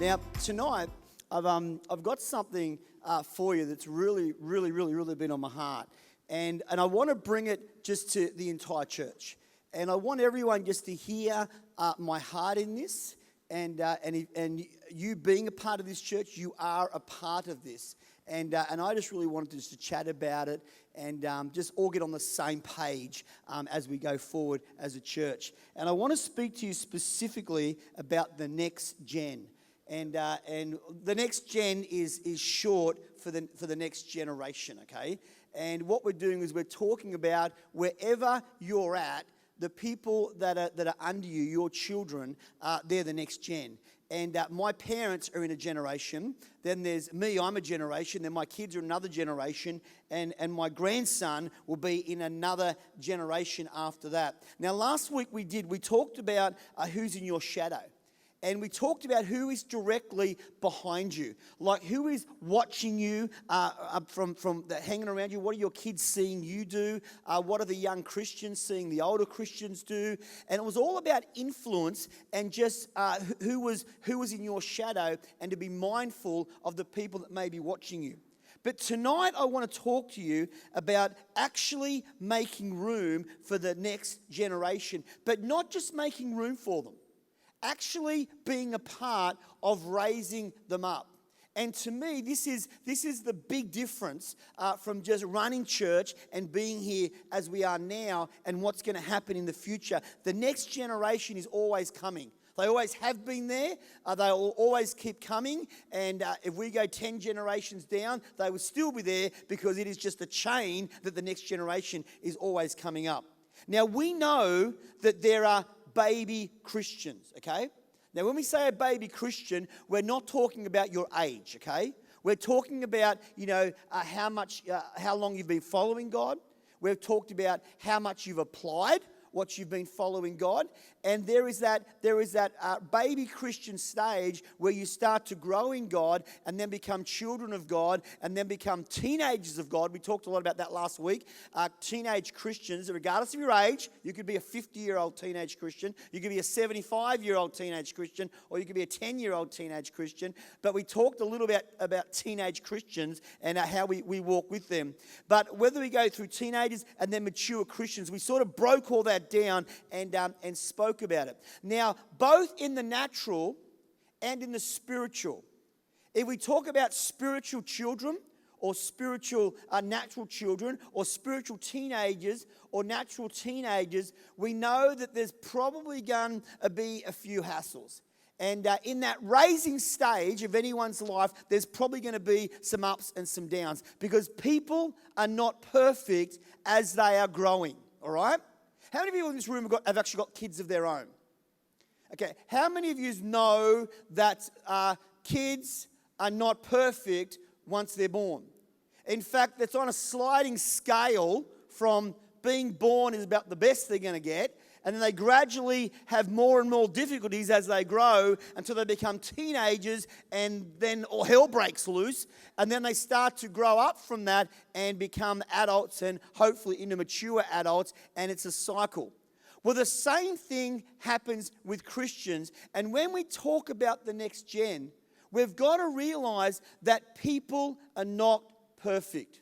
Now, tonight, I've got something for you that's really been on my heart. And I want to bring it just to the entire church. And I want everyone just to hear my heart in this. And you being a part of this church, you are a part of this. And I just really wanted just to chat about it and just all get on the same page as we go forward as a church. And I want to speak to you specifically about the next gen. And the next gen is short for the next generation, okay? And what we're doing is we're talking about wherever you're at, the people that are under you, your children, they're the next gen. And my parents are in a generation. Then there's me, I'm a generation. Then my kids are another generation. And my grandson will be in another generation after that. Now, last week we talked about who's in your shadow. And we talked about who is directly behind you, like who is watching you from hanging around you. What are your kids seeing you do? What are the young Christians seeing the older Christians do? And it was all about influence and just who was in your shadow, and to be mindful of the people that may be watching you. But tonight I want to talk to you about actually making room for the next generation, but not just making room for them. Actually being a part of raising them up. And to me, this is the big difference from just running church and being here as we are now and what's going to happen in the future. The next generation is always coming. They always have been there. They will always keep coming. And if we go 10 generations down, they will still be there, because it is just a chain that the next generation is always coming up. Now, we know that there are baby Christians, okay? Now, when we say a baby Christian, we're not talking about your age, okay? We're talking about, how long you've been following God. We've talked about how much you've applied what you've been following God. And there is that baby Christian stage where you start to grow in God and then become children of God and then become teenagers of God. We talked a lot about that last week. Teenage Christians, regardless of your age, you could be a 50-year-old teenage Christian, you could be a 75-year-old teenage Christian, or you could be a 10-year-old teenage Christian. But we talked a little bit about teenage Christians and how we walk with them. But whether we go through teenagers and then mature Christians, we sort of broke all that down and spoke about it. Now, both in the natural and in the spiritual, if we talk about spiritual children or spiritual natural children or spiritual teenagers or natural teenagers, we know that there's probably going to be a few hassles. And in that raising stage of anyone's life, there's probably going to be some ups and some downs, because people are not perfect as they are growing, all right? How many people in this room have actually got kids of their own? Okay, how many of you know that kids are not perfect once they're born? In fact, it's on a sliding scale from being born is about the best they're going to get, and then they gradually have more and more difficulties as they grow until they become teenagers, and then all hell breaks loose, and then they start to grow up from that and become adults and hopefully into mature adults, and it's a cycle. Well, the same thing happens with Christians, and when we talk about the next gen, we've got to realize that people are not perfect.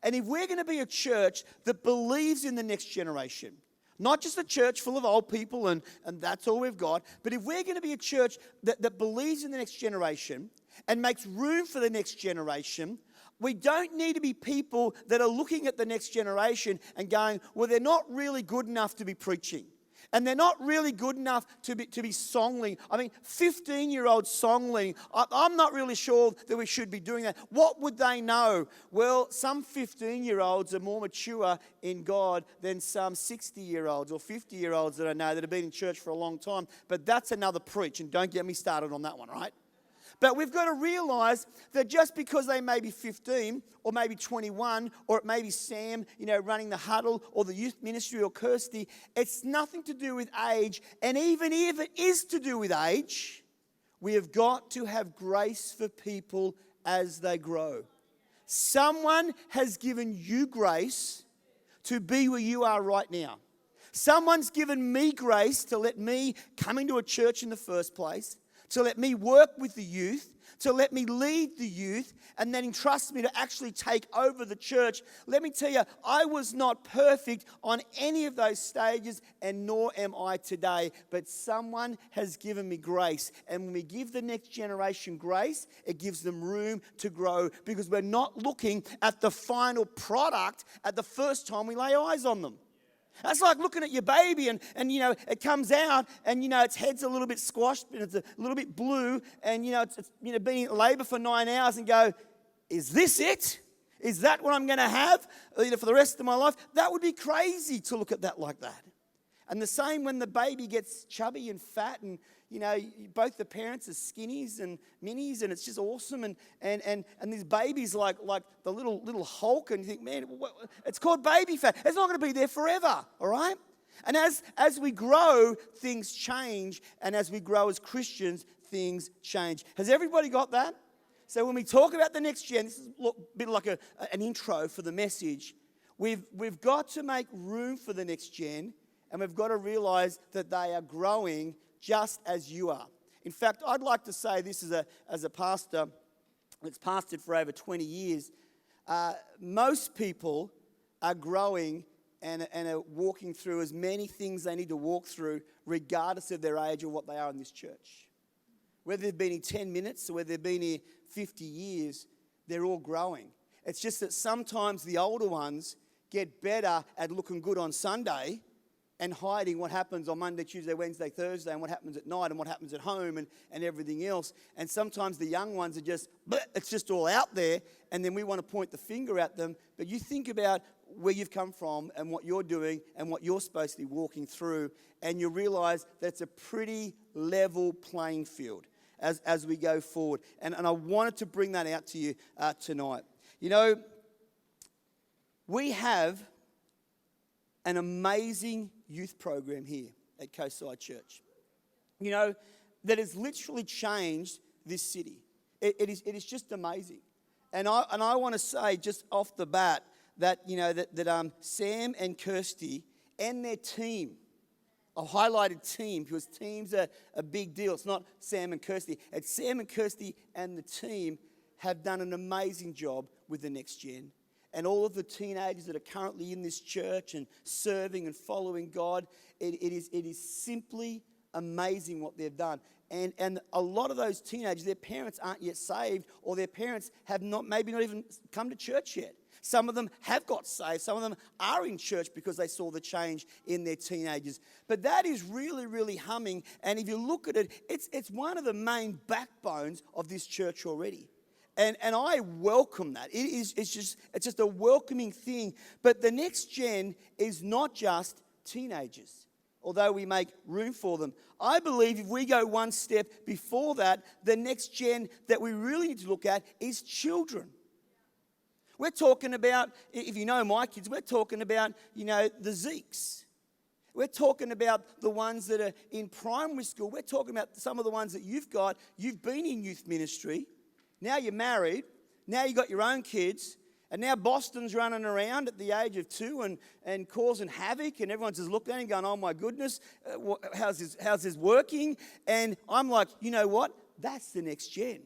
And if we're going to be a church that believes in the next generation, not just a church full of old people and that's all we've got, but if we're going to be a church that believes in the next generation and makes room for the next generation, we don't need to be people that are looking at the next generation and going, well, they're not really good enough to be preaching. And they're not really good enough to be songling. I mean, 15-year-old songling, I'm not really sure that we should be doing that. What would they know? Well, some 15-year-olds are more mature in God than some 60-year-olds or 50-year-olds that I know that have been in church for a long time. But that's another preach, and don't get me started on that one, right? But we've got to realize that just because they may be 15 or maybe 21, or it may be Sam, running the huddle, or the youth ministry, or Kirsty, it's nothing to do with age. And even if it is to do with age, we have got to have grace for people as they grow. Someone has given you grace to be where you are right now. Someone's given me grace to let me come into a church in the first place, to let me work with the youth, to let me lead the youth, and then entrust me to actually take over the church. Let me tell you, I was not perfect on any of those stages, and nor am I today. But someone has given me grace. And when we give the next generation grace, it gives them room to grow, because we're not looking at the final product at the first time we lay eyes on them. That's like looking at your baby and it comes out and, its head's a little bit squashed and it's a little bit blue and, it's been in labour for 9 hours and go, is this it? Is that what I'm going to have for the rest of my life? That would be crazy to look at that like that. And the same when the baby gets chubby and fat and, both the parents are skinnies and minis and it's just awesome. And these babies like the little Hulk and you think, man, it's called baby fat. It's not going to be there forever, all right? And as we grow, things change. And as we grow as Christians, things change. Has everybody got that? So when we talk about the next gen, this is a bit like an intro for the message. We've got to make room for the next gen, and we've got to realize that they are growing just as you are. In fact, I'd like to say this as a pastor that's pastored for over 20 years. Most people are growing and are walking through as many things they need to walk through, regardless of their age or what they are in this church. Whether they've been here 10 minutes or whether they've been here 50 years, they're all growing. It's just that sometimes the older ones get better at looking good on Sunday and hiding what happens on Monday, Tuesday, Wednesday, Thursday, and what happens at night and what happens at home and everything else. And sometimes the young ones are it's just all out there, and then we want to point the finger at them. But you think about where you've come from and what you're doing and what you're supposed to be walking through, and you realize that it's a pretty level playing field as we go forward. And I wanted to bring that out to you tonight. We have an amazing youth program here at Coastside Church, that has literally changed this city. It is just amazing. And I want to say just off the bat that, Sam and Kirsty and their team, a highlighted team, because teams are a big deal. It's not Sam and Kirsty. It's Sam and Kirsty and the team have done an amazing job with the next gen. And all of the teenagers that are currently in this church and serving and following God, it is simply amazing what they've done. And a lot of those teenagers, their parents aren't yet saved, or their parents have maybe not even come to church yet. Some of them have got saved. Some of them are in church because they saw the change in their teenagers. But that is really, really humming. And if you look at it, it's one of the main backbones of this church already. And I welcome that. It's just a welcoming thing. But the next gen is not just teenagers, although we make room for them. I believe if we go one step before that, the next gen that we really need to look at is children. We're talking about, if you know my kids, we're talking about, the Zeeks. We're talking about the ones that are in primary school. We're talking about some of the ones that you've got. You've been in youth ministry. Now you're married, now you've got your own kids, and now Boston's running around at the age of 2 and causing havoc, and everyone's just looking at him going, oh my goodness, how's this working? And I'm like, you know what? That's the next gen.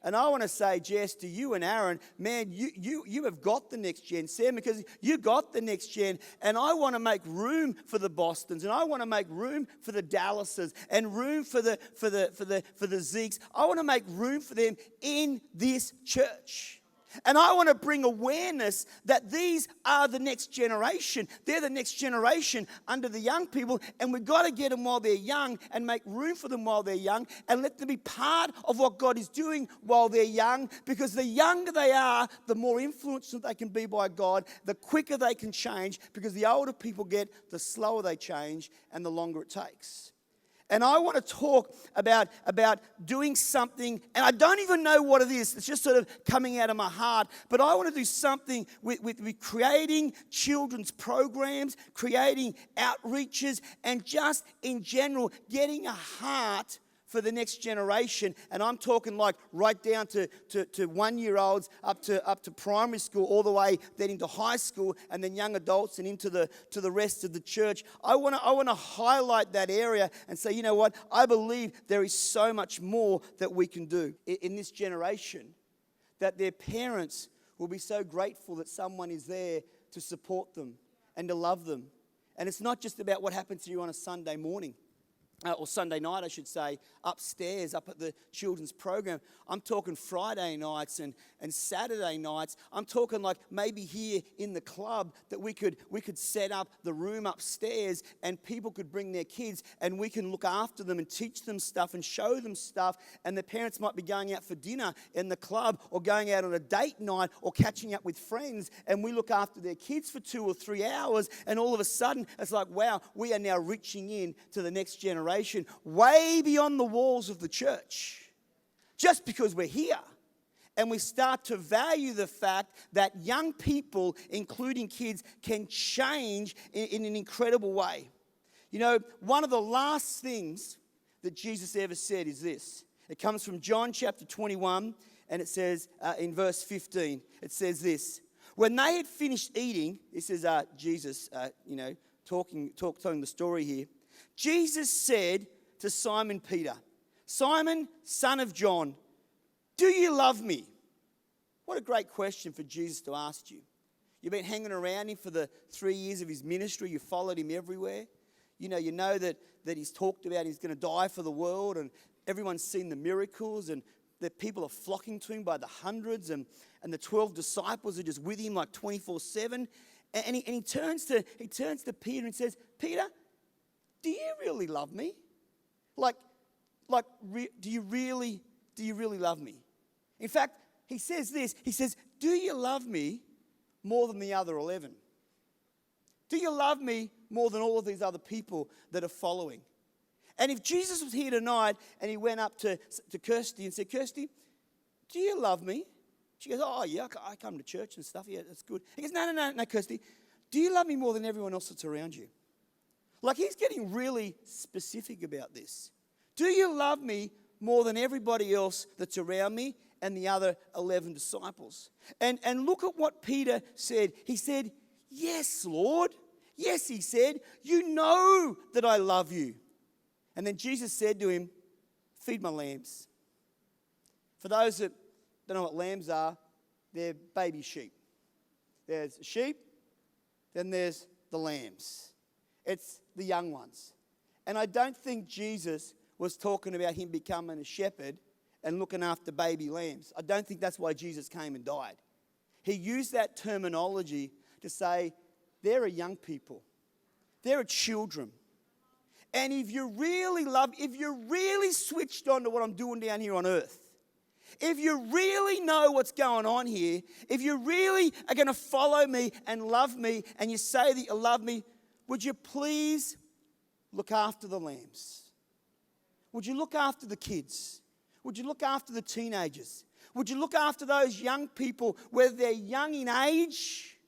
And I want to say, Jess, to you and Aaron, man, you have got the next gen, Sam, because you got the next gen. And I want to make room for the Bostons, and I want to make room for the Dallases, and room for the Zeeks. I want to make room for them in this church. And I want to bring awareness that these are the next generation. They're the next generation under the young people, and we've got to get them while they're young and make room for them while they're young and let them be part of what God is doing while they're young, because the younger they are, the more influenced that they can be by God, the quicker they can change, because the older people get, the slower they change and the longer it takes. And I want to talk about doing something, and I don't even know what it is. It's just sort of coming out of my heart. But I want to do something with creating children's programs, creating outreaches, and just in general getting a heart for the next generation, and I'm talking like right down to 1-year-olds up to primary school, all the way then into high school, and then young adults and into the rest of the church. I want to highlight that area and say, you know what? I believe there is so much more that we can do in this generation, that their parents will be so grateful that someone is there to support them and to love them. And it's not just about what happens to you on a Sunday morning. Or Sunday night, I should say, upstairs, up at the children's program. I'm talking Friday nights and Saturday nights. I'm talking like maybe here in the club that we could set up the room upstairs and people could bring their kids and we can look after them and teach them stuff and show them stuff. And the parents might be going out for dinner in the club or going out on a date night or catching up with friends, and we look after their kids for 2 or 3 hours, and all of a sudden it's like, wow, we are now reaching in to the next generation, way beyond the walls of the church, just because we're here. And we start to value the fact that young people, including kids, can change in an incredible way. You know, one of the last things that Jesus ever said is this. It comes from John chapter 21, and it says in verse 15, it says this: when they had finished eating, this is Jesus, talking the story here. Jesus said to Simon Peter, "Simon, son of John, do you love me?" What a great question for Jesus to ask you. You've been hanging around him for the 3 years of his ministry. You followed him everywhere. You know that he's talked about he's going to die for the world, and everyone's seen the miracles, and that people are flocking to him by the hundreds, and the 12 disciples are just with him like 24/7. And he turns to Peter and says, "Peter, do you really love me? Do you really love me?" In fact, he says this. He says, "Do you love me more than the other 11? Do you love me more than all of these other people that are following?" And if Jesus was here tonight and he went up to Kirsty and said, "Kirsty, do you love me?" She goes, "Oh, yeah, I come to church and stuff. Yeah, that's good." He goes, No, Kirsty. Do you love me more than everyone else that's around you?" Like, he's getting really specific about this. Do you love me more than everybody else that's around me and the other 11 disciples? And look at what Peter said. He said, "Yes, Lord. Yes," he said, "you know that I love you." And then Jesus said to him, "Feed my lambs." For those that don't know what lambs are, they're baby sheep. There's sheep, then there's the lambs. It's the young ones. And I don't think Jesus was talking about him becoming a shepherd and looking after baby lambs. I don't think that's why Jesus came and died. He used that terminology to say, there are young people. There are children. And if you're really switched on to what I'm doing down here on earth, if you really know what's going on here, if you really are going to follow me and love me, and you say that you love me, would you please look after the lambs? Would you look after the kids? Would you look after the teenagers? Would you look after those young people, whether they're young in age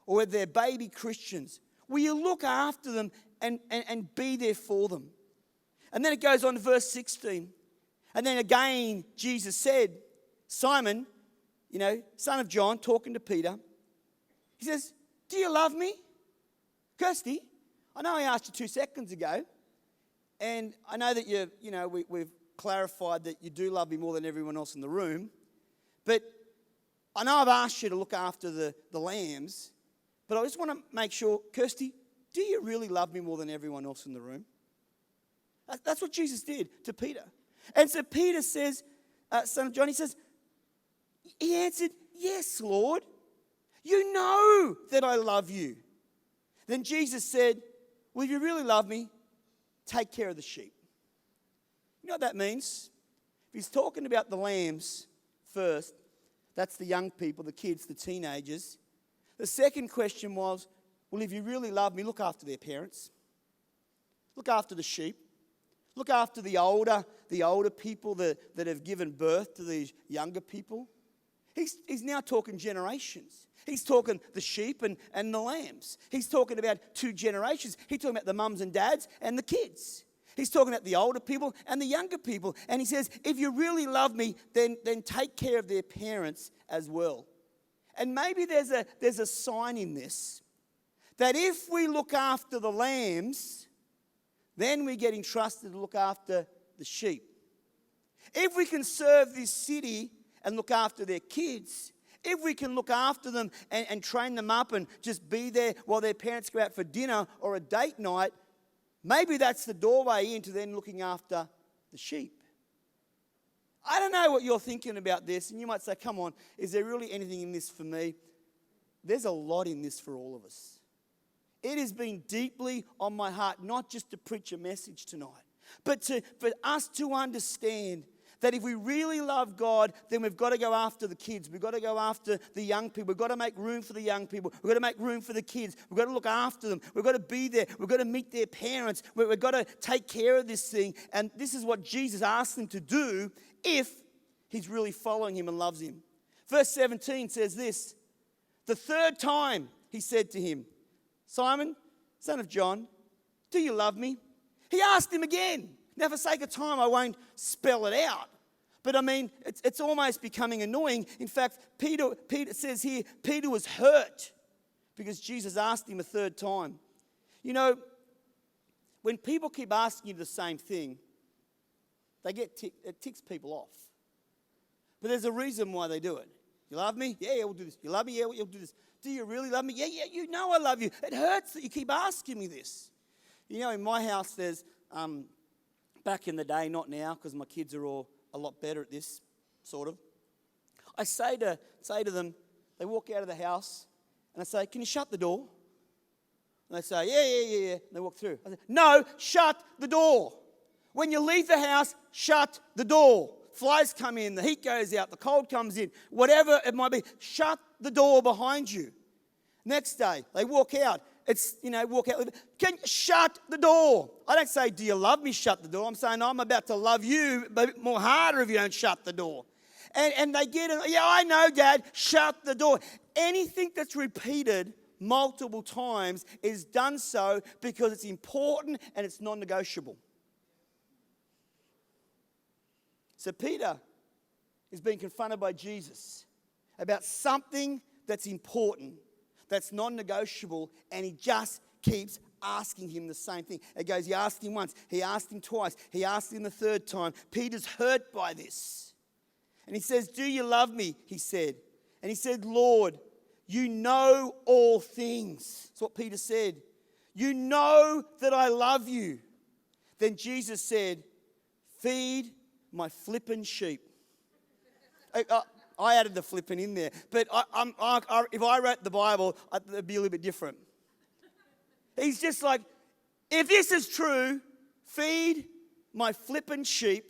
or whether they're baby Christians? Will you look after them and be there for them? And then it goes on to verse 16. And then again, Jesus said, "Simon, son of John," talking to Peter, he says, "Do you love me?" Kirsty, I know I asked you 2 seconds ago, and I know that we've clarified that you do love me more than everyone else in the room, but I know I've asked you to look after the lambs, but I just want to make sure, Kirsty, do you really love me more than everyone else in the room? That's what Jesus did to Peter. And so Peter says, son of John, he answered, "Yes, Lord, you know that I love you." Then Jesus said, "Well, if you really love me, take care of the sheep." You know what that means? If he's talking about the lambs first, that's the young people, the kids, the teenagers. The second question was, well, if you really love me, look after their parents. Look after the sheep. Look after the older people that have given birth to these younger people. He's now talking generations. He's talking the sheep and the lambs. He's talking about 2 generations. He's talking about the mums and dads and the kids. He's talking about the older people and the younger people. And he says, if you really love me, then take care of their parents as well. And maybe there's a sign in this, that if we look after the lambs, then we get entrusted to look after the sheep. If we can serve this city and look after their kids, if we can look after them and train them up and just be there while their parents go out for dinner or a date night, maybe that's the doorway into then looking after the sheep. I don't know what you're thinking about this, and you might say, come on, is there really anything in this for me? There's a lot in this for all of us. It has been deeply on my heart, not just to preach a message tonight, but for us to understand that if we really love God, then we've got to go after the kids. We've got to go after the young people. We've got to make room for the young people. We've got to make room for the kids. We've got to look after them. We've got to be there. We've got to meet their parents. We've got to take care of this thing. And this is what Jesus asked them to do if he's really following him and loves him. Verse 17 says this, the third time he said to him, Simon, son of John, do you love me? He asked him again. Now, for sake of time, I won't spell it out. But I mean, it's almost becoming annoying. In fact, Peter says here, Peter was hurt because Jesus asked him a third time. You know, when people keep asking you the same thing, it ticks people off. But there's a reason why they do it. You love me? Yeah, we'll do this. You love me? Yeah, we'll do this. Do you really love me? Yeah, you know I love you. It hurts that you keep asking me this. You know, in my house, there's... back in the day, not now, because my kids are all a lot better at this, sort of. I say to them, they walk out of the house, and I say, can you shut the door? And they say, yeah. And they walk through. I say, no, shut the door. When you leave the house, shut the door. Flies come in, the heat goes out, the cold comes in, whatever it might be, shut the door behind you. Next day, they walk out. Walk out. Can you shut the door? I don't say, do you love me? Shut the door. I'm saying, I'm about to love you, but more harder if you don't shut the door. And they get it. Yeah, I know, Dad. Shut the door. Anything that's repeated multiple times is done so because it's important and it's non-negotiable. So Peter is being confronted by Jesus about something that's important, that's non-negotiable, and he just keeps asking him the same thing. It goes, he asked him once, he asked him twice, he asked him the third time. Peter's hurt by this. And he says, do you love me? He said. And he said, Lord, you know all things. That's what Peter said. You know that I love you. Then Jesus said, feed my flippin' sheep. I added the flippin' in there. But if I wrote the Bible, it'd be a little bit different. He's just like, if this is true, feed my flippin' sheep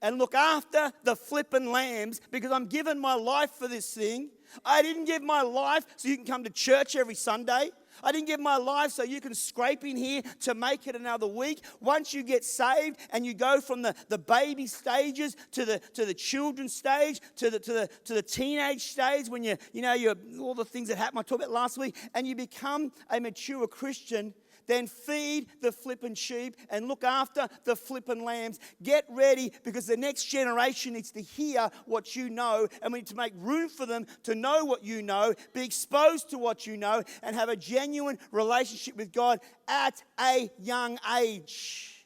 and look after the flippin' lambs because I'm giving my life for this thing. I didn't give my life so you can come to church every Sunday. I didn't give my life so you can scrape in here to make it another week. Once you get saved and you go from the baby stages to the children's stage to the teenage stage when you're all the things that happened I talked about last week, and you become a mature Christian, then feed the flippin' sheep and look after the flippin' lambs. Get ready because the next generation needs to hear what you know, and we need to make room for them to know what you know, be exposed to what you know, and have a genuine relationship with God at a young age.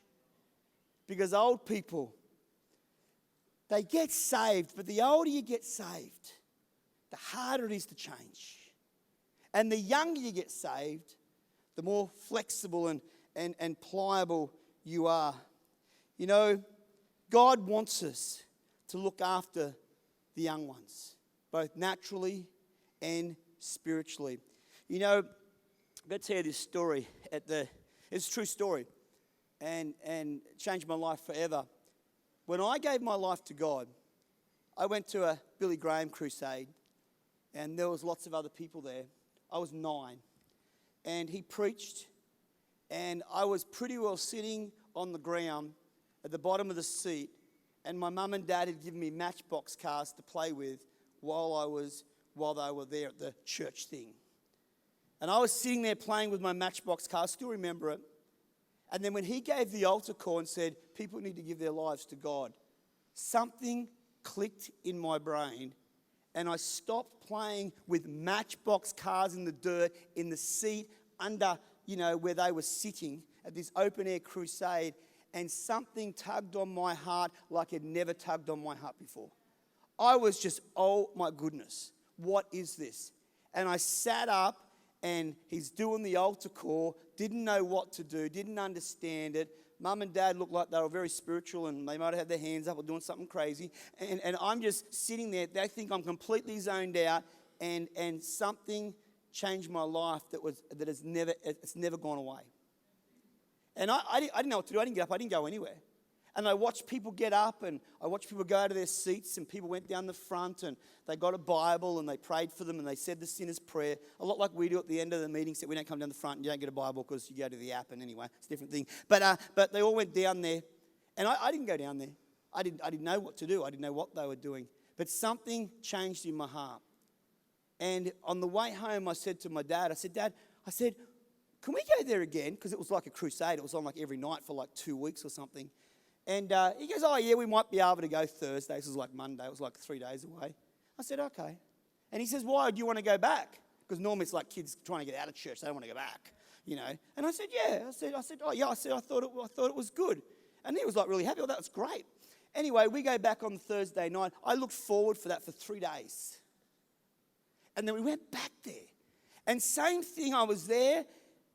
Because old people, they get saved, but the older you get saved, the harder it is to change. And the younger you get saved, the more flexible and pliable you are. You know, God wants us to look after the young ones, both naturally and spiritually. You know, I'm going to tell you this story. It's a true story and changed my life forever. When I gave my life to God, I went to a Billy Graham crusade, and there was lots of other people there. I was 9. And he preached, and I was pretty well sitting on the ground at the bottom of the seat, and my mum and dad had given me Matchbox cars to play with while they were there at the church thing. And I was sitting there playing with my Matchbox car, I still remember it, And then when he gave the altar call and said, people need to give their lives to God, something clicked in my brain, and I stopped playing with matchbox cars in the dirt, in the seat under, where they were sitting at this open-air crusade, and something tugged on my heart like it never tugged on my heart before. I was just, oh my goodness, what is this? And I sat up, and he's doing the altar call, didn't know what to do, didn't understand it. Mum and Dad looked like they were very spiritual, and they might have had their hands up or doing something crazy. And I'm just sitting there. They think I'm completely zoned out, and something changed my life it's never gone away. And I didn't know what to do. I didn't get up. I didn't go anywhere. And I watched people get up, and I watched people go to their seats, and people went down the front, and they got a Bible, and they prayed for them, and they said the sinner's prayer, a lot like we do at the end of the meeting, except we don't come down the front, and you don't get a Bible because you go to the app, and anyway, it's a different thing. But they all went down there, and I didn't go down there. I didn't know what to do. I didn't know what they were doing. But something changed in my heart. And on the way home, I said to my dad, Dad, can we go there again? Because it was like a crusade. It was on like every night for like 2 weeks or something. And he goes, oh, yeah, we might be able to go Thursday. This was like Monday. It was like 3 days away. I said, okay. And he says, why? Do you want to go back? Because normally it's like kids trying to get out of church. They don't want to go back, And I said, yeah. I said, oh, yeah. I thought it was good. And he was like really happy. Oh, that was great. Anyway, we go back on Thursday night. I looked forward for that for 3 days. And then we went back there. And same thing, I was there,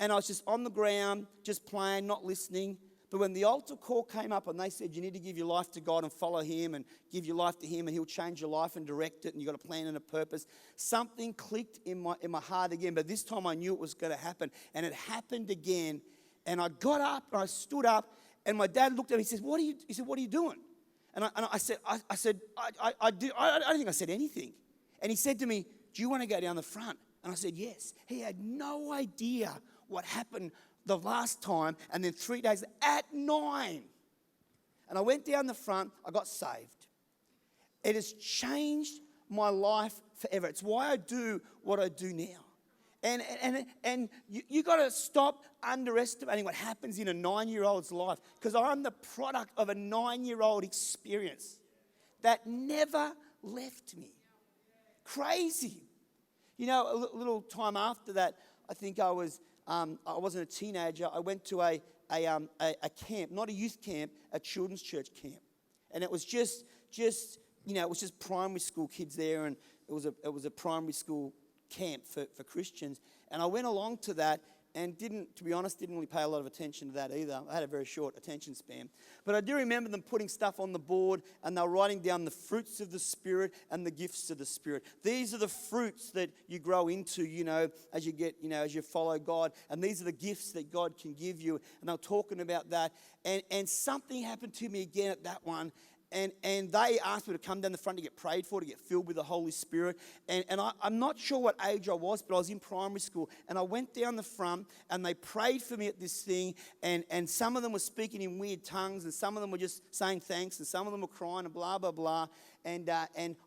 and I was just on the ground, just playing, not listening. But when the altar call came up and they said, you need to give your life to God and follow him and give your life to him and he'll change your life and direct it and you've got a plan and a purpose, something clicked in my heart again. But this time I knew it was going to happen. And it happened again. And I got up and I stood up and my dad looked at me and he said, what are you doing? And I said, I don't think I said anything. And he said to me, do you want to go down the front? And I said, yes. He had no idea what happened the last time, and then 3 days at 9. And I went down the front, I got saved. It has changed my life forever. It's why I do what I do now. And you got to stop underestimating what happens in a 9-year-old's life, because I'm the product of a 9-year-old experience that never left me. Crazy. A little time after that, I think I wasn't a teenager. I went to a camp, not a youth camp, a children's church camp, and it was just primary school kids there, and it was a primary school camp for Christians. And I went along to that, and didn't really pay a lot of attention to that either. I had a very short attention span. But I do remember them putting stuff on the board, and they were writing down the fruits of the Spirit and the gifts of the Spirit. These are the fruits that you grow into, as you follow God. And these are the gifts that God can give you. And they were talking about that. And something happened to me again at that one. And they asked me to come down the front to get prayed for, to get filled with the Holy Spirit. And I'm not sure what age I was, but I was in primary school. And I went down the front, and they prayed for me at this thing. And some of them were speaking in weird tongues, and some of them were just saying thanks, and some of them were crying, and blah, blah, blah. And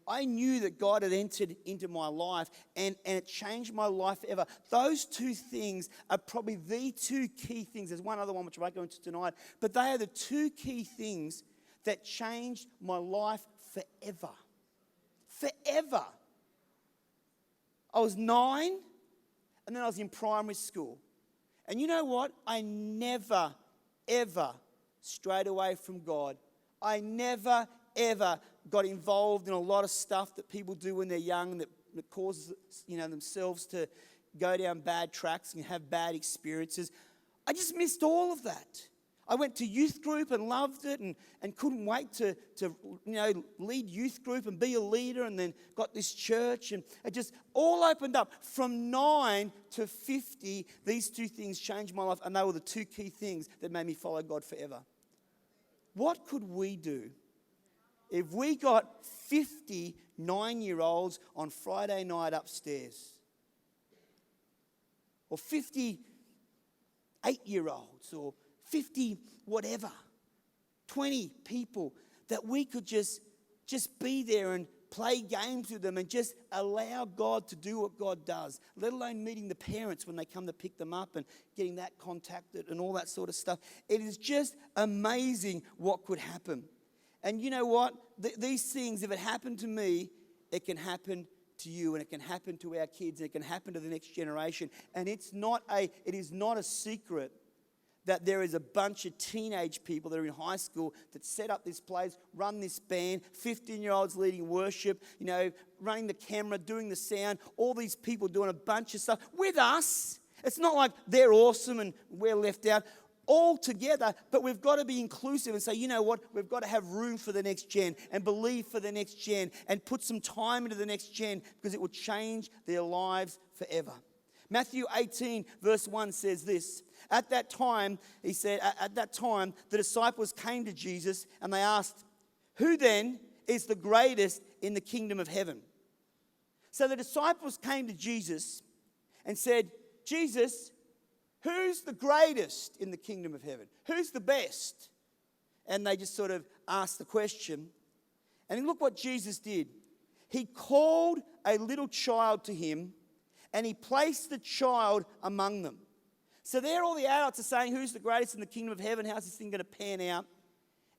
I knew that God had entered into my life, and it changed my life forever. Those two things are probably the two key things. There's one other one which I won't go into tonight, but they are the two key things that changed my life forever. Forever. I was 9, and then I was in primary school. And you know what? I never, ever strayed away from God. I never, ever got involved in a lot of stuff that people do when they're young that causes themselves to go down bad tracks and have bad experiences. I just missed all of that. I went to youth group and loved it and couldn't wait to lead youth group and be a leader, and then got this church, and it just all opened up. From 9 to 50, these two things changed my life, and they were the two key things that made me follow God forever. What could we do if we got 50 9-year-olds on Friday night upstairs? Or 50 8-year-olds, or 50 whatever, 20 people that we could just be there and play games with them and just allow God to do what God does, let alone meeting the parents when they come to pick them up and getting that contacted and all that sort of stuff. It is just amazing what could happen. And you know what? These things, if it happened to me, it can happen to you, and it can happen to our kids, and it can happen to the next generation. And it is not a secret that there is a bunch of teenage people that are in high school that set up this place, run this band, 15-year-olds leading worship, running the camera, doing the sound, all these people doing a bunch of stuff with us. It's not like they're awesome and we're left out. All together, but we've got to be inclusive and say, you know what, we've got to have room for the next gen and believe for the next gen and put some time into the next gen because it will change their lives forever. Matthew 18 verse 1 says this. At that time, he said, the disciples came to Jesus and they asked, who then is the greatest in the kingdom of heaven? So the disciples came to Jesus and said, Jesus, who's the greatest in the kingdom of heaven? Who's the best? And they just sort of asked the question. And look what Jesus did. He called a little child to him and he placed the child among them. So there all the adults are saying, who's the greatest in the kingdom of heaven? How's this thing going to pan out?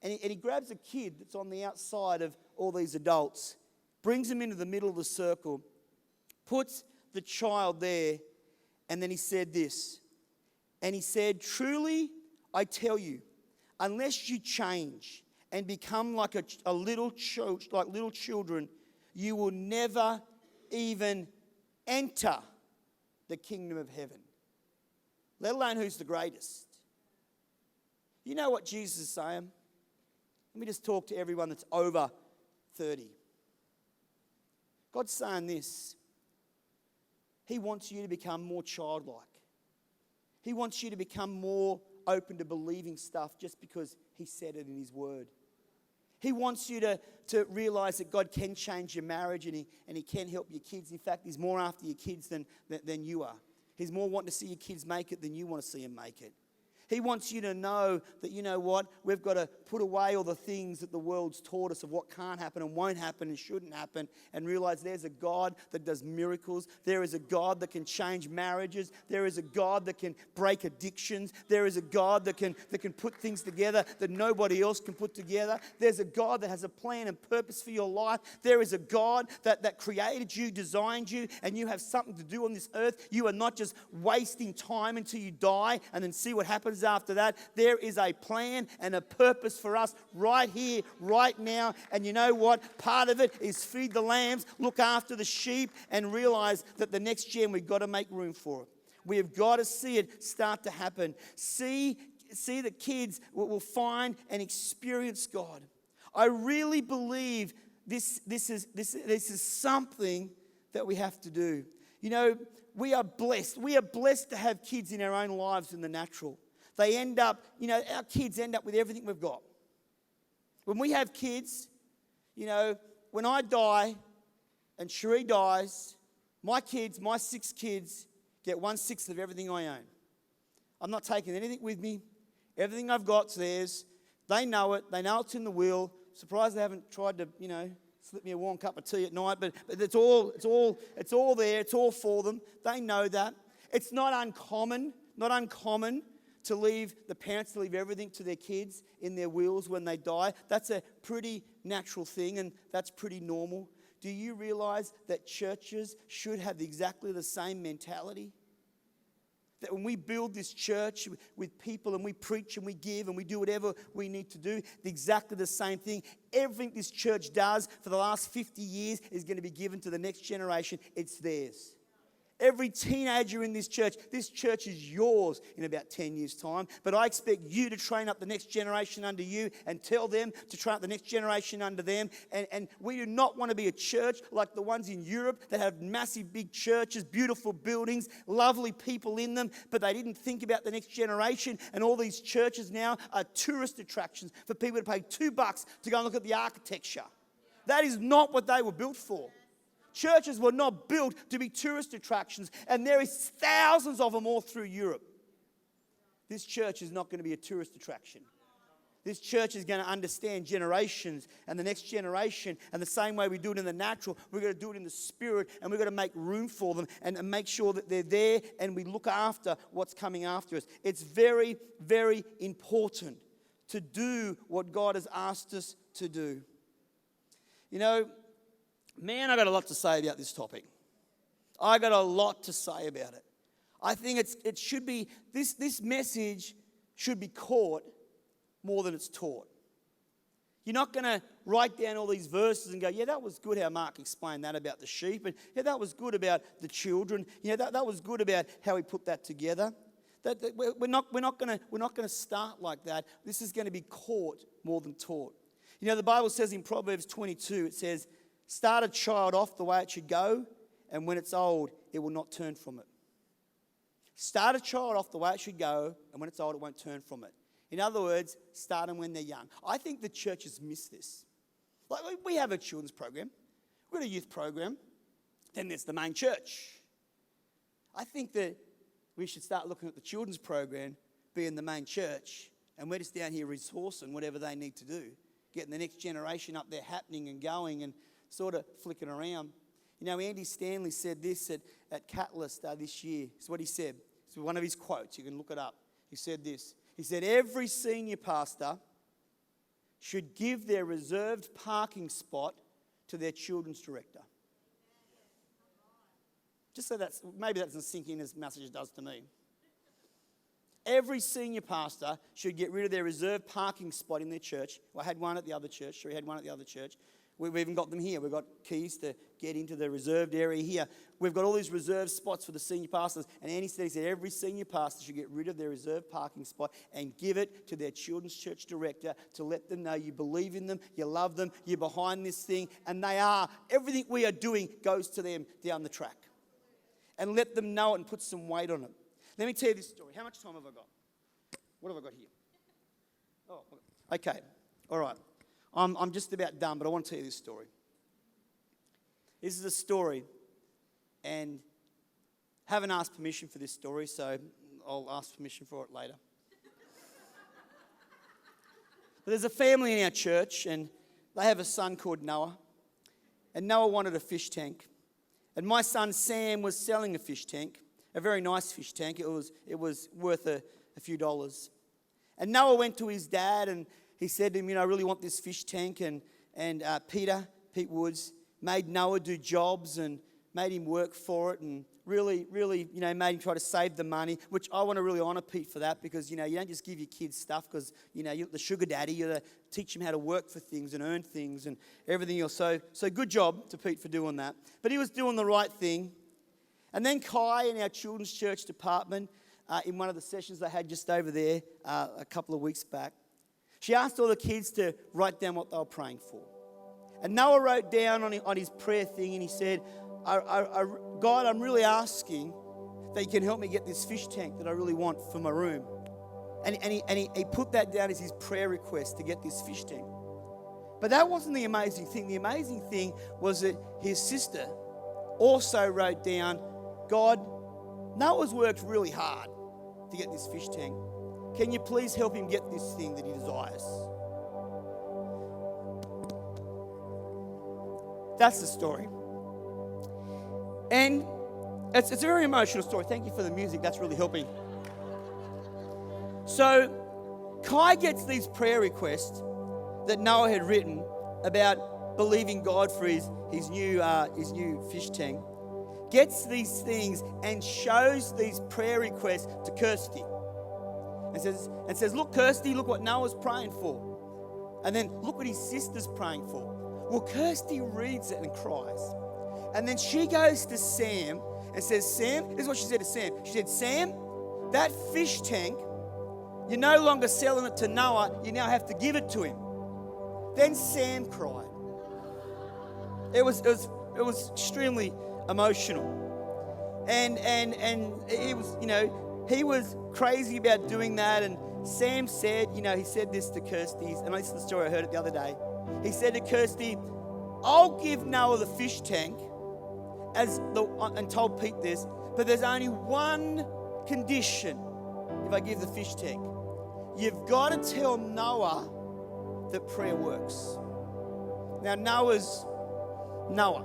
And he grabs a kid that's on the outside of all these adults, brings him into the middle of the circle, puts the child there, and then he said this. And he said, truly, I tell you, unless you change and become like little children, you will never even enter the kingdom of heaven, let alone who's the greatest. You know what Jesus is saying? Let me just talk to everyone that's over 30. God's saying this. He wants you to become more childlike. He wants you to become more open to believing stuff just because he said it in his word. He wants you to realize that God can change your marriage and he can help your kids. In fact, he's more after your kids than you are. He's more wanting to see your kids make it than you want to see them make it. He wants you to know that, you know what, we've got to put away all the things that the world's taught us of what can't happen and won't happen and shouldn't happen, and realize there's a God that does miracles. There is a God that can change marriages. There is a God that can break addictions. There is a God that can put things together that nobody else can put together. There's a God that has a plan and purpose for your life. There is a God that created you, designed you, and you have something to do on this earth. You are not just wasting time until you die and then see what happens after that. There is a plan and a purpose for us right here, right now. And you know what? Part of it is feed the lambs, look after the sheep, and realize that the next gen, we've got to make room for it. We have got to see it start to happen. See that kids will find and experience God. I really believe this is something that we have to do. You know, we are blessed. We are blessed to have kids in our own lives in the natural. They end up, our kids end up with everything we've got. When we have kids, when I die and Cherie dies, my 6 kids, get 1/6 of everything I own. I'm not taking anything with me. Everything I've got's theirs. They know it. They know it's in the will. Surprised they haven't tried to, slip me a warm cup of tea at night, but it's all there. It's all for them. They know that. It's not uncommon to leave the parents to leave everything to their kids in their wills when they die. That's a pretty natural thing, and that's pretty normal. Do you realize that churches should have exactly the same mentality? That when we build this church with people and we preach and we give and we do whatever we need to do, exactly the same thing. Everything this church does for the last 50 years is going to be given to the next generation. It's theirs. Every teenager in this church is yours in about 10 years' time. But I expect you to train up the next generation under you and tell them to train up the next generation under them. And we do not want to be a church like the ones in Europe that have massive big churches, beautiful buildings, lovely people in them, but they didn't think about the next generation. And all these churches now are tourist attractions for people to pay $2 to go and look at the architecture. That is not what they were built for. Churches were not built to be tourist attractions, and there is thousands of them all through Europe. This church is not going to be a tourist attraction. This church is going to understand generations and the next generation, and the same way we do it in the natural, we're going to do it in the spirit, and we're going to make room for them and make sure that they're there and we look after what's coming after us. It's very, very important to do what God has asked us to do. You know, man, I got a lot to say about this topic. I got a lot to say about it. I think it should be, this message should be caught more than it's taught. You're not going to write down all these verses and go, yeah, that was good how Mark explained that about the sheep, and yeah, that was good about the children. You know, that was good about how he put that together. We're not going to start like that. This is going to be caught more than taught. You know, the Bible says in Proverbs 22, it says, start a child off the way it should go, and when it's old, it will not turn from it. Start a child off the way it should go, and when it's old, it won't turn from it. In other words, start them when they're young. I think the church has missed this. Like, we have a children's program. We've got a youth program. Then there's the main church. I think that we should start looking at the children's program being the main church, and we're just down here resourcing whatever they need to do, getting the next generation up there happening and going and sort of flicking around. You know, Andy Stanley said this at Catalyst this year. It's what he said. It's one of his quotes. You can look it up. He said this. He said, every senior pastor should give their reserved parking spot to their children's director. Just so maybe that doesn't sink in as much as it does to me. Every senior pastor should get rid of their reserved parking spot in their church. Well, I had one at the other church. Sheree had one at the other church. We've even got them here. We've got keys to get into the reserved area here. We've got all these reserved spots for the senior pastors. And Andy said, every senior pastor should get rid of their reserved parking spot and give it to their children's church director to let them know you believe in them, you love them, you're behind this thing, and they are. Everything we are doing goes to them down the track. And let them know it and put some weight on it. Let me tell you this story. How much time have I got? What have I got here? Oh, okay. All right. I'm just about done, but I want to tell you this story. This is a story, and haven't asked permission for this story, so I'll ask permission for it later. But there's a family in our church, and they have a son called Noah, and Noah wanted a fish tank. And my son Sam was selling a fish tank, a very nice fish tank. It was worth a few dollars. And Noah went to his dad, and he said to him, you know, I really want this fish tank. And Pete Woods, made Noah do jobs and made him work for it, and really, you know, made him try to save the money, which I want to really honour Pete for that, because, you know, you don't just give your kids stuff because, you know, you're the sugar daddy. You got to teach them how to work for things and earn things and everything else. So good job to Pete for doing that. But he was doing the right thing. And then Kai in our children's church department, in one of the sessions they had just over there a couple of weeks back, she asked all the kids to write down what they were praying for. And Noah wrote down on his prayer thing, and he said, God, I'm really asking that you can help me get this fish tank that I really want for my room. And he put that down as his prayer request to get this fish tank. But that wasn't the amazing thing. The amazing thing was that his sister also wrote down, God, Noah's worked really hard to get this fish tank. Can you please help him get this thing that he desires? That's the story. And it's a very emotional story. Thank you for the music. That's really helping. So Kai gets these prayer requests that Noah had written about believing God for his new fish tank. Gets these things and shows these prayer requests to Kirsty. And says, look, Kirsty, look what Noah's praying for. And then look what his sister's praying for. Well, Kirsty reads it and cries. And then she goes to Sam and says, Sam, this is what she said to Sam. She said, Sam, that fish tank, you're no longer selling it to Noah, you now have to give it to him. Then Sam cried. It was extremely emotional. And it was, you know, he was crazy about doing that, and Sam said, you know, he said this to Kirsty, and this is the story I heard it the other day. He said to Kirsty, I'll give Noah the fish tank, and told Pete this, but there's only one condition if I give the fish tank. You've got to tell Noah that prayer works. Now, Noah's Noah.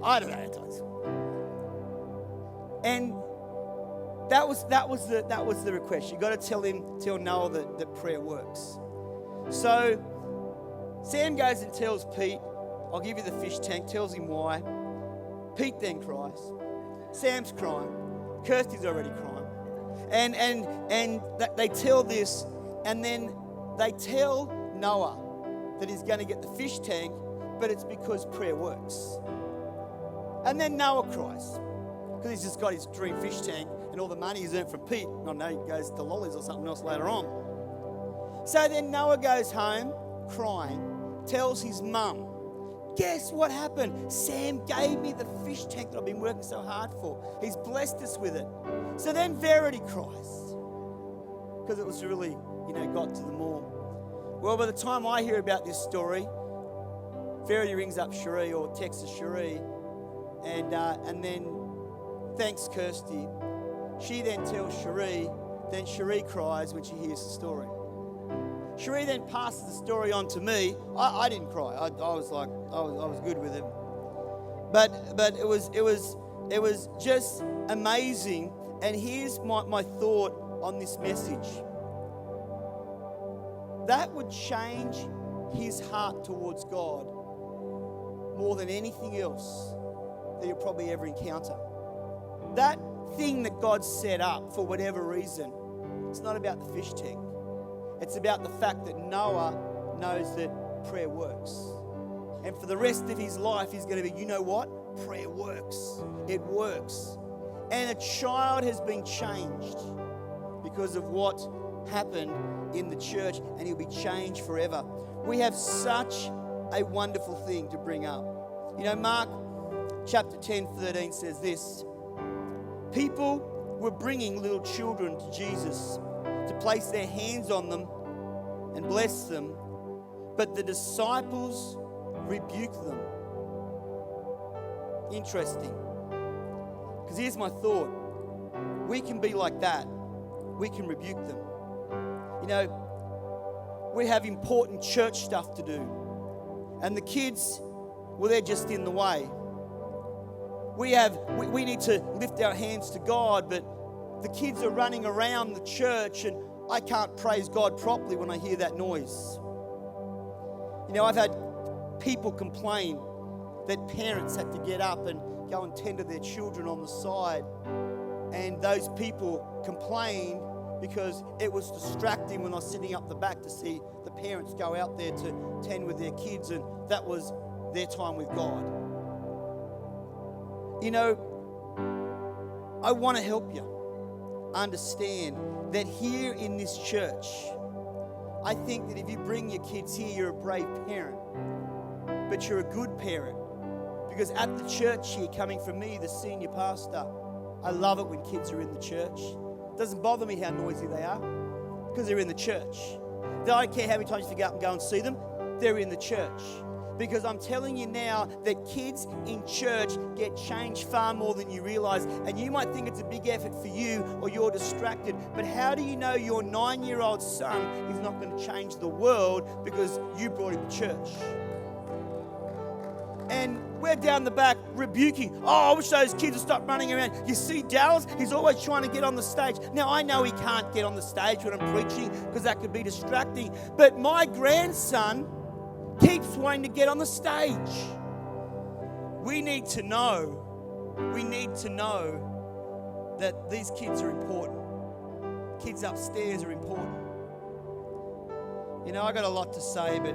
I don't know. And that was the request. You got to tell Noah that prayer works. So Sam goes and tells Pete, I'll give you the fish tank, tells him why. Pete then cries. Sam's crying. Kirsty's already crying. And they tell this, and then they tell Noah that he's going to get the fish tank, but it's because prayer works. And then Noah cries because he's just got his dream fish tank and all the money he's earned from Pete. I know he goes to lollies or something else later on. So then Noah goes home crying, tells his mum, guess what happened? Sam gave me the fish tank that I've been working so hard for. He's blessed us with it. So then Verity cries because it was really, got to them all. Well, by the time I hear about this story, Verity rings up Cherie or texts Cherie, and then thanks Kirsty. She then tells Cherie, then Cherie cries when she hears the story. Cherie then passes the story on to me. I didn't cry. I was good with him. But it was just amazing. And here's my thought on this message. That would change his heart towards God more than anything else that you'll probably ever encounter. That thing that God set up for whatever reason, it's not about the fish tank. It's about the fact that Noah knows that prayer works. And for the rest of his life, he's going to be, you know what? Prayer works. It works. And a child has been changed because of what happened in the church, and he'll be changed forever. We have such a wonderful thing to bring up. Mark chapter 10:13 says this. People were bringing little children to Jesus to place their hands on them and bless them, but the disciples rebuked them. Interesting. Because here's my thought. We can be like that. We can rebuke them. We have important church stuff to do. And the kids, well, they're just in the way. We need to lift our hands to God, but the kids are running around the church and I can't praise God properly when I hear that noise. I've had people complain that parents had to get up and go and tend to their children on the side. And those people complain because it was distracting when I was sitting up the back to see the parents go out there to tend with their kids, and that was their time with God. I want to help you understand that here in this church, I think that if you bring your kids here, you're a brave parent, but you're a good parent. Because at the church here, coming from me, the senior pastor, I love it when kids are in the church. It doesn't bother me how noisy they are, because they're in the church. I don't care how many times you get up and go and see them, they're in the church. Because I'm telling you now that kids in church get changed far more than you realize. And you might think it's a big effort for you or you're distracted. But how do you know your 9-year-old son is not going to change the world because you brought him to church? And we're down the back rebuking. Oh, I wish those kids would stop running around. You see Dallas? He's always trying to get on the stage. Now, I know he can't get on the stage when I'm preaching because that could be distracting. But my grandson keeps wanting to get on the stage. We need to know that these kids are important. Kids upstairs are important. I got a lot to say, but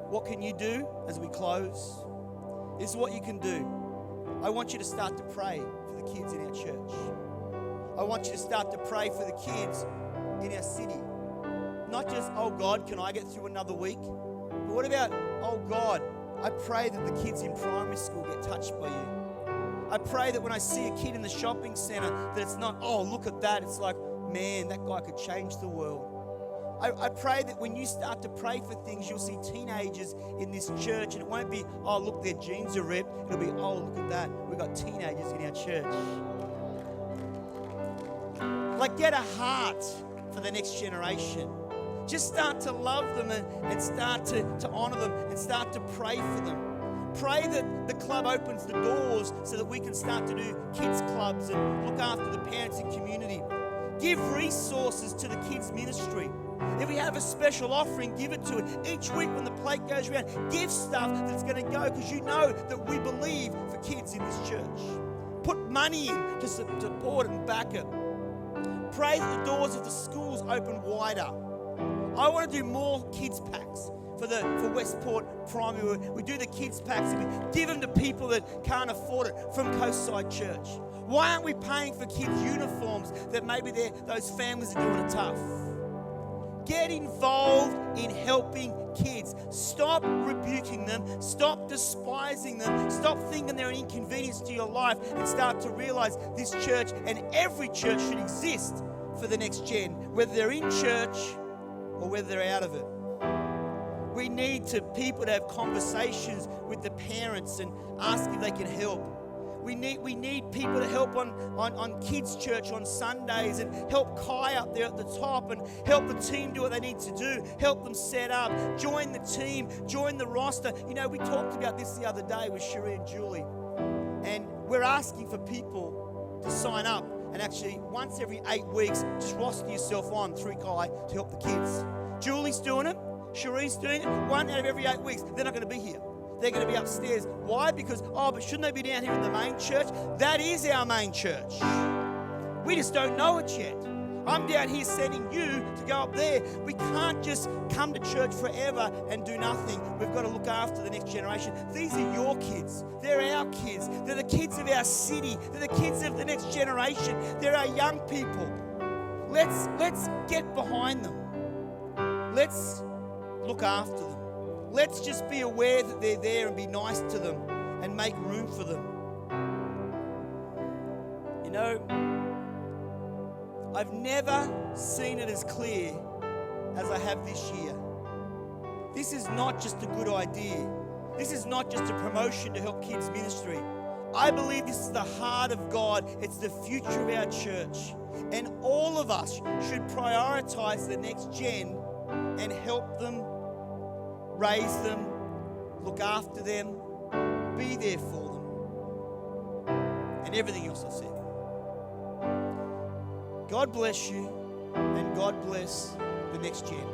what can you do as we close? This is what you can do. I want you to start to pray for the kids in our church. I want you to start to pray for the kids in our city. Not just, oh God, can I get through another week? But what about, oh God, I pray that the kids in primary school get touched by you. I pray that when I see a kid in the shopping centre, that it's not, oh, look at that. It's like, man, that guy could change the world. I pray that when you start to pray for things, you'll see teenagers in this church, and it won't be, oh, look, their jeans are ripped. It'll be, oh, look at that. We've got teenagers in our church. Like, get a heart for the next generation. Just start to love them and start to honor them and start to pray for them. Pray that the club opens the doors so that we can start to do kids clubs and look after the parents and community. Give resources to the kids ministry. If we have a special offering, give it to it. Each week when the plate goes around, give stuff that's going to go, because you know that we believe for kids in this church. Put money in to support and back it. Pray that the doors of the schools open wider. I want to do more kids packs for Westport Primary. We do the kids packs and we give them to people that can't afford it from Coastside Church. Why aren't we paying for kids' uniforms that maybe those families are doing it tough? Get involved in helping kids. Stop rebuking them. Stop despising them. Stop thinking they're an inconvenience to your life, and start to realize this church and every church should exist for the next gen, whether they're in church or whether they're out of it. We need people to have conversations with the parents and ask if they can help. We need people to help on kids' church on Sundays, and help Kai up there at the top, and help the team do what they need to do. Help them set up. Join the team. Join the roster. You know, we talked about this the other day with Cherie and Julie. And we're asking for people to sign up. And actually, once every 8 weeks, just roster yourself on through Kai to help the kids. Julie's doing it. Cherie's doing it. 1 out of every 8 weeks. They're not going to be here. They're going to be upstairs. Why? Because, but shouldn't they be down here in the main church? That is our main church. We just don't know it yet. I'm down here sending you to go up there. We can't just come to church forever and do nothing. We've got to look after the next generation. These are your kids. They're our kids. They're the kids of our city. They're the kids of the next generation. They're our young people. Let's get behind them. Let's look after them. Let's just be aware that they're there and be nice to them and make room for them. You know, I've never seen it as clear as I have this year. This is not just a good idea. This is not just a promotion to help kids ministry. I believe this is the heart of God. It's the future of our church. And all of us should prioritize the next gen and help them, raise them, look after them, be there for them, and everything else I said. God bless you, and God bless the next gen.